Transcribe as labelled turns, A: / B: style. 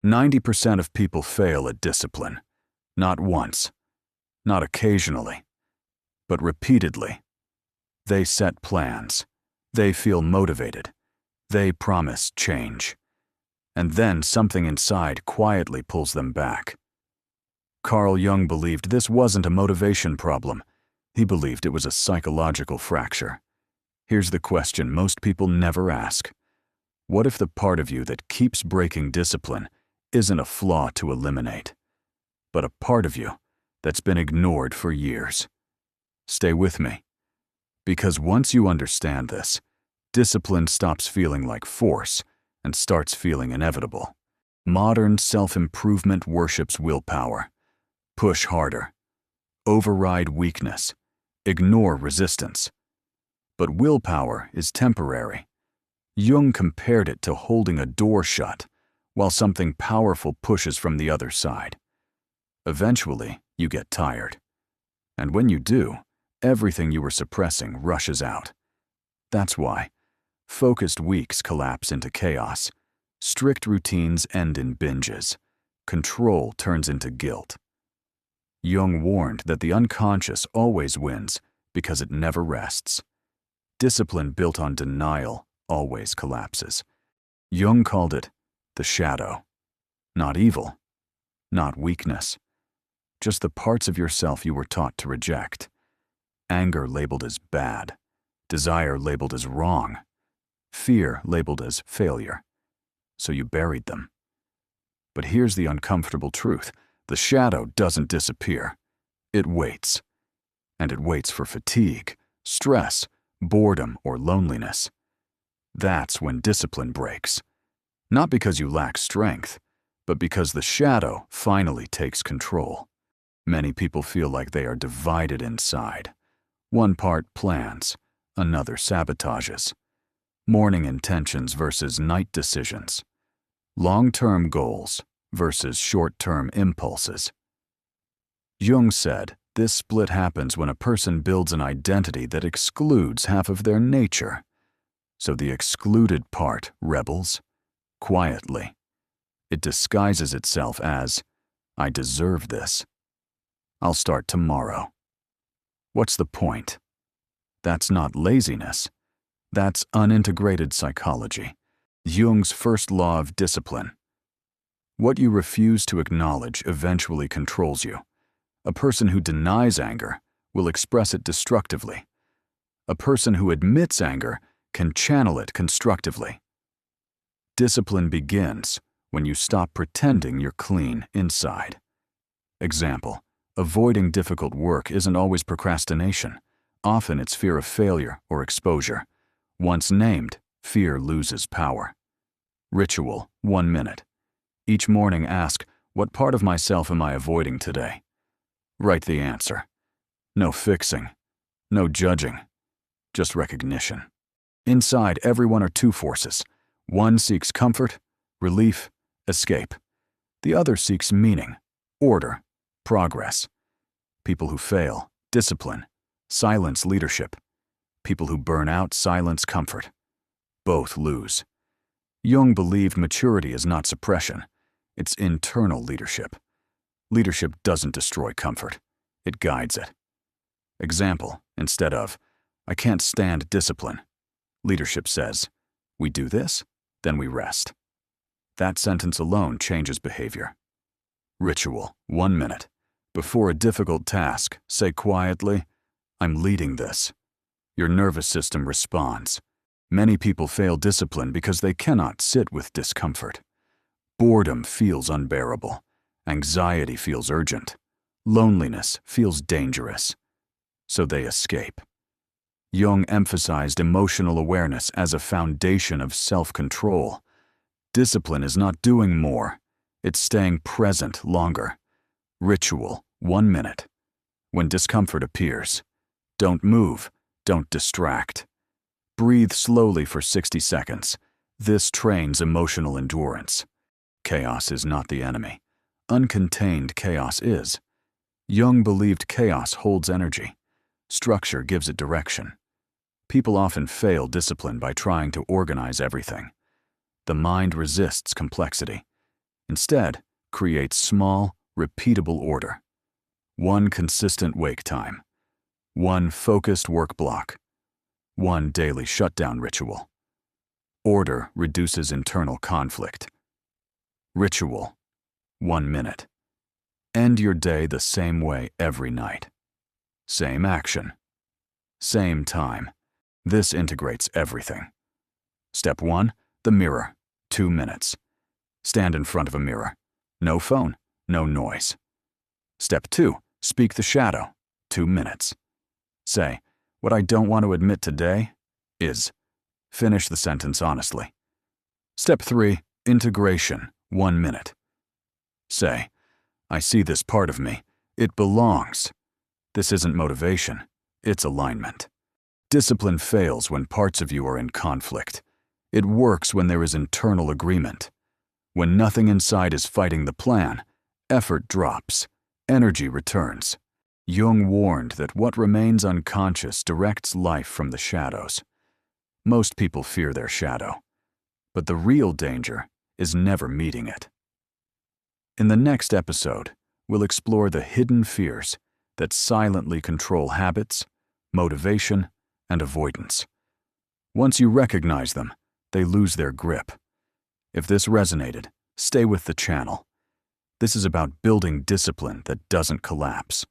A: 90% of people fail at discipline. Not once, not occasionally, but repeatedly. They set plans. They feel motivated. They promise change. And then something inside quietly pulls them back. Carl Jung believed this wasn't a motivation problem. He believed it was a psychological fracture. Here's the question most people never ask. What if the part of you that keeps breaking discipline isn't a flaw to eliminate, but a part of you that's been ignored for years? Stay with me. Because once you understand this, discipline stops feeling like force and starts feeling inevitable. Modern self-improvement worships willpower. Push harder. Override weakness. Ignore resistance. But willpower is temporary. Jung compared it to holding a door shut while something powerful pushes from the other side. Eventually, you get tired. And when you do, everything you were suppressing rushes out. That's why focused weeks collapse into chaos. Strict routines end in binges. Control turns into guilt. Jung warned that the unconscious always wins because it never rests. Discipline built on denial always collapses. Jung called it the shadow. Not evil, not weakness, just the parts of yourself you were taught to reject. Anger labeled as bad, desire labeled as wrong, fear labeled as failure. So you buried them. But here's the uncomfortable truth. The shadow doesn't disappear. It waits. And it waits for fatigue, stress, boredom, or loneliness. That's when discipline breaks. Not because you lack strength, but because the shadow finally takes control. Many people feel like they are divided inside. One part plans, another sabotages. Morning intentions versus night decisions. Long-term goals versus short-term impulses. Jung said this split happens when a person builds an identity that excludes half of their nature. So the excluded part rebels quietly. It disguises itself as, I deserve this. I'll start tomorrow. What's the point? That's not laziness. That's unintegrated psychology. Jung's first law of discipline. What you refuse to acknowledge eventually controls you. A person who denies anger will express it destructively. A person who admits anger can channel it constructively. Discipline begins when you stop pretending you're clean inside. Example, avoiding difficult work isn't always procrastination. Often it's fear of failure or exposure. Once named, fear loses power. Ritual, 1 minute. Each morning ask, what part of myself am I avoiding today? Write the answer. No fixing, no judging, just recognition. Inside everyone are two forces. One seeks comfort, relief, escape. The other seeks meaning, order, progress. People who fail, discipline, silence leadership. People who burn out, silence comfort. Both lose. Jung believed maturity is not suppression. It's internal leadership. Leadership doesn't destroy comfort. It guides it. Example, instead of, I can't stand discipline. Leadership says, we do this, then we rest. That sentence alone changes behavior. Ritual, 1 minute. Before a difficult task, say quietly, I'm leading this. Your nervous system responds. Many people fail discipline because they cannot sit with discomfort. Boredom feels unbearable. Anxiety feels urgent. Loneliness feels dangerous. So they escape. Jung emphasized emotional awareness as a foundation of self-control. Discipline is not doing more. It's staying present longer. Ritual, 1 minute. When discomfort appears, don't move, don't distract. Breathe slowly for 60 seconds. This trains emotional endurance. Chaos is not the enemy. Uncontained chaos is. Jung believed chaos holds energy. Structure gives it direction. People often fail discipline by trying to organize everything. The mind resists complexity. Instead, create small, repeatable order. One consistent wake time. One focused work block. One daily shutdown ritual. Order reduces internal conflict. Ritual. 1 minute. End your day the same way every night. Same action. Same time. This integrates everything. Step 1. The mirror. 2 minutes. Stand in front of a mirror. No phone, no noise. Step 2. Speak the shadow. 2 minutes. Say, "What I don't want to admit today is..." Finish the sentence honestly. Step 3. Integration. 1 minute. Say, "I see this part of me. It belongs." This isn't motivation. It's alignment. Discipline fails when parts of you are in conflict. It works when there is internal agreement. When nothing inside is fighting the plan, effort drops, energy returns. Jung warned that what remains unconscious directs life from the shadows. Most people fear their shadow, but the real danger is never meeting it. In the next episode, we'll explore the hidden fears that silently control habits, motivation, and avoidance. Once you recognize them, they lose their grip. If this resonated, stay with the channel. This is about building discipline that doesn't collapse.